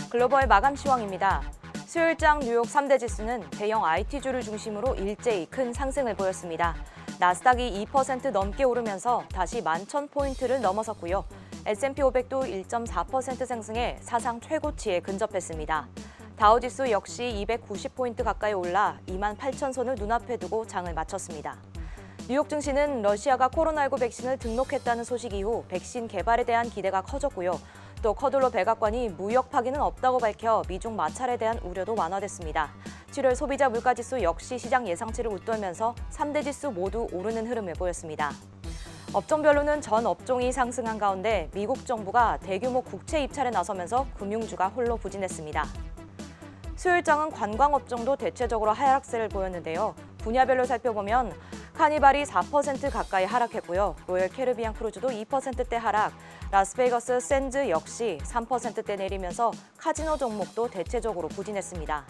글로벌 마감 시황입니다. 수요일장 뉴욕 3대 지수는 대형 IT주를 중심으로 일제히 큰 상승을 보였습니다. 나스닥이 2% 넘게 오르면서 다시 11,000포인트를 넘어섰고요. S&P 500도 1.4% 상승해 사상 최고치에 근접했습니다. 다우지수 역시 290포인트 가까이 올라 28,000선을 눈앞에 두고 장을 마쳤습니다. 뉴욕 증시는 러시아가 코로나19 백신을 등록했다는 소식 이후 백신 개발에 대한 기대가 커졌고요. 또 커둘러 백악관이 무역 파기는 없다고 밝혀 미중 마찰에 대한 우려도 완화됐습니다. 7월 소비자 물가지수 역시 시장 예상치를 웃돌면서 3대 지수 모두 오르는 흐름을 보였습니다. 업종별로는 전 업종이 상승한 가운데 미국 정부가 대규모 국채 입찰에 나서면서 금융주가 홀로 부진했습니다. 수요일장은 관광업종도 대체적으로 하락세를 보였는데요. 분야별로 살펴보면 카니발이 4% 가까이 하락했고요. 로열 캐리비안 크루즈도 2%대 하락, 라스베이거스 샌즈 역시 3%대 내리면서 카지노 종목도 대체적으로 부진했습니다.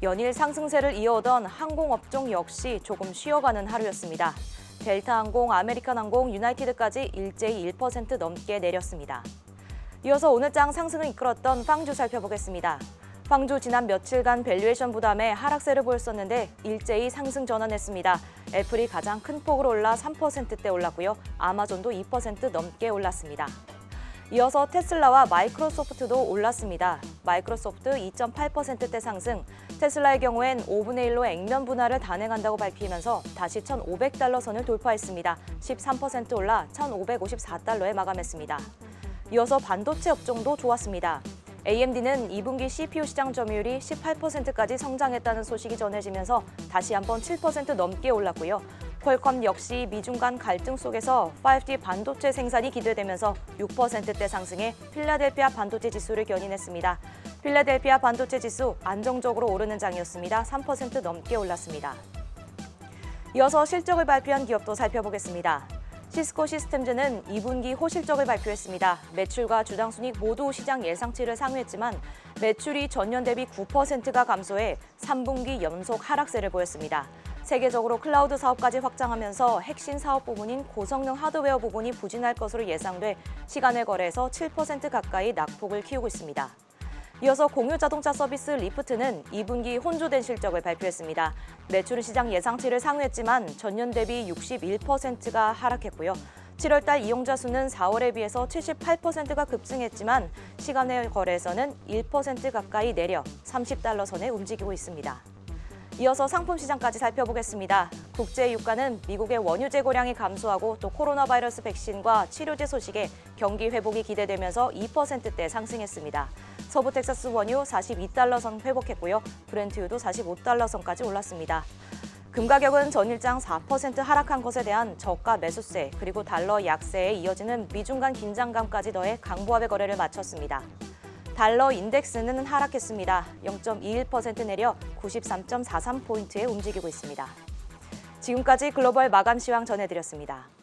연일 상승세를 이어오던 항공업종 역시 조금 쉬어가는 하루였습니다. 델타항공, 아메리칸항공, 유나이티드까지 일제히 1% 넘게 내렸습니다. 이어서 오늘장 상승을 이끌었던 빵주 살펴보겠습니다. 빵주 지난 며칠간 밸류에이션 부담에 하락세를 보였었는데 일제히 상승 전환했습니다. 애플이 가장 큰 폭으로 올라 3%대 올랐고요. 아마존도 2% 넘게 올랐습니다. 이어서 테슬라와 마이크로소프트도 올랐습니다. 마이크로소프트 2.8%대 상승, 테슬라의 경우엔 5분의 1로 액면 분할을 단행한다고 밝히면서 다시 $1,500 선을 돌파했습니다. 13% 올라 $1,554에 마감했습니다. 이어서 반도체 업종도 좋았습니다. AMD는 2분기 CPU 시장 점유율이 18%까지 성장했다는 소식이 전해지면서 다시 한번 7% 넘게 올랐고요. 퀄컴 역시 미중 간 갈등 속에서 5G 반도체 생산이 기대되면서 6%대 상승해 필라델피아 반도체 지수를 견인했습니다. 필라델피아 반도체 지수 안정적으로 오르는 장이었습니다. 3% 넘게 올랐습니다. 이어서 실적을 발표한 기업도 살펴보겠습니다. 시스코 시스템즈는 2분기 호실적을 발표했습니다. 매출과 주당순이익 모두 시장 예상치를 상회했지만 매출이 전년 대비 9%가 감소해 3분기 연속 하락세를 보였습니다. 세계적으로 클라우드 사업까지 확장하면서 핵심 사업 부분인 고성능 하드웨어 부분이 부진할 것으로 예상돼 시간외 거래에서 7% 가까이 낙폭을 키우고 있습니다. 이어서 공유 자동차 서비스 리프트는 2분기 혼조된 실적을 발표했습니다. 매출은 시장 예상치를 상회했지만 전년 대비 61%가 하락했고요. 7월달 이용자 수는 4월에 비해서 78%가 급증했지만 시간외 거래에서는 1% 가까이 내려 $30 선에 움직이고 있습니다. 이어서 상품 시장까지 살펴보겠습니다. 국제 유가는 미국의 원유 재고량이 감소하고 또 코로나 바이러스 백신과 치료제 소식에 경기 회복이 기대되면서 2%대 상승했습니다. 서부 텍사스 원유 $42 선 회복했고요. 브렌트유도 $45 선까지 올랐습니다. 금 가격은 전일장 4% 하락한 것에 대한 저가 매수세 그리고 달러 약세에 이어지는 미중 간 긴장감까지 더해 강보합의 거래를 마쳤습니다. 달러 인덱스는 하락했습니다. 0.21% 내려 93.43포인트에 움직이고 있습니다. 지금까지 글로벌 마감 시황 전해드렸습니다.